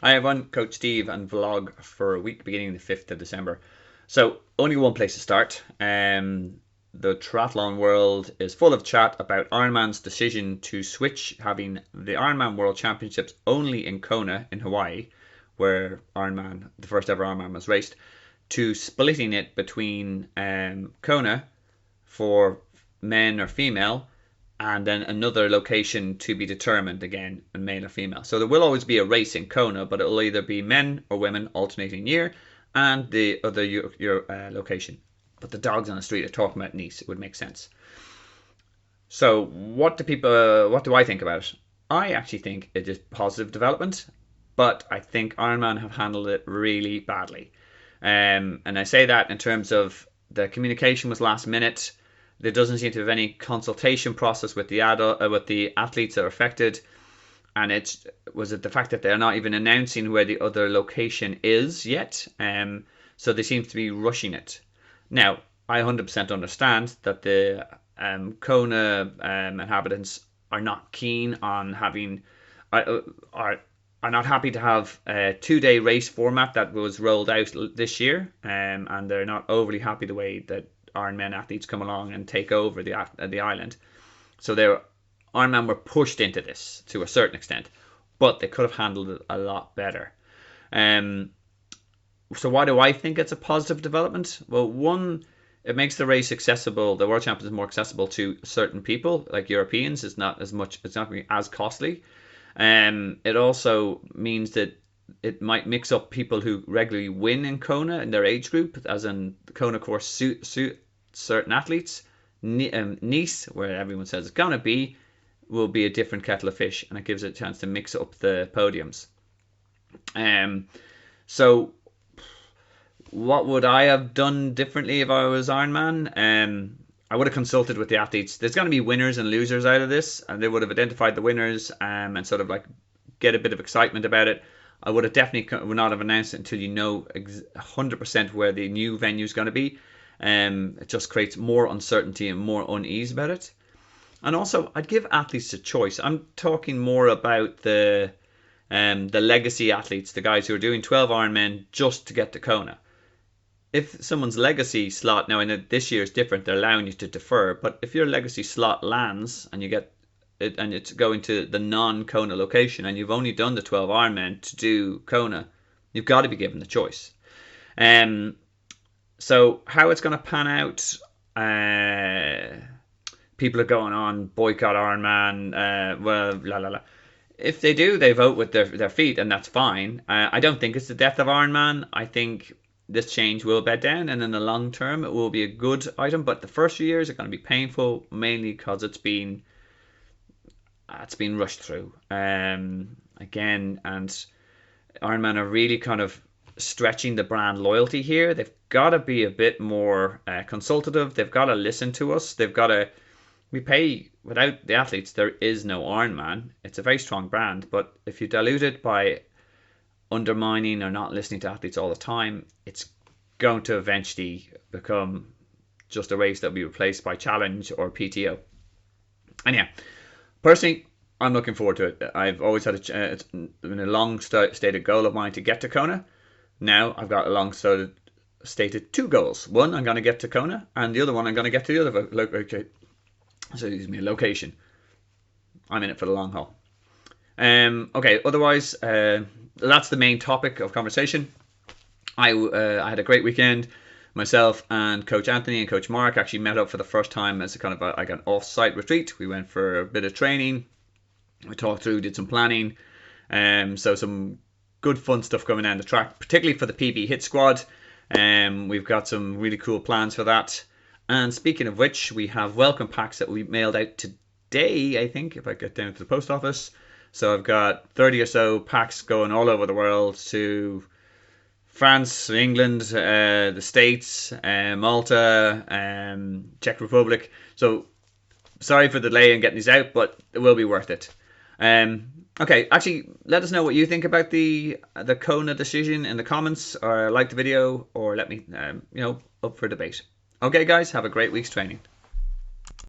Hi everyone, Coach Steve and vlog for a week beginning the 5th of December. So only one place to start. The triathlon world is full of chat about Ironman's decision to switch having the Ironman World Championships only in Kona in Hawaii, where Ironman, the first ever Ironman was raced, to splitting it between Kona for men or female and then another location to be determined again, male or female. So there will always be a race in Kona, but it will either be men or women alternating year, and the other your location. But the dogs on the street are talking about Nice. It would make sense. So what do I think about it? I actually think it is positive development, but I think Ironman have handled it really badly. And I say that in terms of the communication was last minute. There doesn't seem to have any consultation process with the athletes that are affected, and the fact that they're not even announcing where the other location is yet. So they seem to be rushing it. Now, I 100% understand that the Kona inhabitants are not keen on having are not happy to have a 2-day race format that was rolled out this year, and they're not overly happy the way that Ironman athletes come along and take over the island. So Ironman were pushed into this to a certain extent, but they could have handled it a lot better. So why do I think it's a positive development? Well, one, it makes the race accessible. The World Championships more accessible to certain people, like Europeans. It's not going to be as costly. It also means that it might mix up people who regularly win in Kona in their age group, as in the Kona course suit certain athletes. Nice, where everyone says it's gonna be, will be a different kettle of fish, and it gives it a chance to mix up the podiums. So what would I have done differently if I was Ironman? I would have consulted with the athletes. There's going to be winners and losers out of this, and they would have identified the winners and sort of like get a bit of excitement about it. I would have definitely would not have announced it until you know 100% where the new venue is going to be. It just creates more uncertainty and more unease about it. And also, I'd give athletes a choice. I'm talking more about the legacy athletes, the guys who are doing 12 Ironmen just to get to Kona. If someone's legacy slot, now I know this year is different, they're allowing you to defer, but if your legacy slot lands and you get it, and it's going to the non-Kona location, and you've only done the 12 Ironman to do Kona, you've got to be given the choice. So how it's going to pan out, people are going on boycott Ironman, well, la la la. If they do, they vote with their feet, and that's fine. I don't think it's the death of Ironman. I think this change will bed down, and in the long term, it will be a good item. But the first few years are going to be painful, mainly because it's been rushed through again, and Ironman are really kind of stretching the brand loyalty here. They've got to be a bit more consultative. They've got to listen to us. We pay, without the athletes, there is no Ironman. It's a very strong brand, but if you dilute it by undermining or not listening to athletes all the time, it's going to eventually become just a race that will be replaced by Challenge or PTO. And yeah, personally, I'm looking forward to it. I've always had it's been a long stated goal of mine to get to Kona. Now I've got a long stated 2 goals. One, I'm going to get to Kona, and the other one, I'm going to get to the other location. I'm in it for the long haul. Okay, otherwise, that's the main topic of conversation. I had a great weekend. Myself and Coach Anthony and Coach Mark actually met up for the first time as a kind of an off-site retreat. We went for a bit of training. We talked through, did some planning. So some good fun stuff coming down the track, particularly for the PB Hit Squad. We've got some really cool plans for that. And speaking of which, we have welcome packs that we mailed out today, I think, if I get down to the post office. So I've got 30 or so packs going all over the world to France, England, the States, Malta, Czech Republic. So sorry for the delay in getting these out, but it will be worth it. Okay, actually, let us know what you think about the Kona decision in the comments, or like the video, or let me, up for debate. Okay, guys, have a great week's training.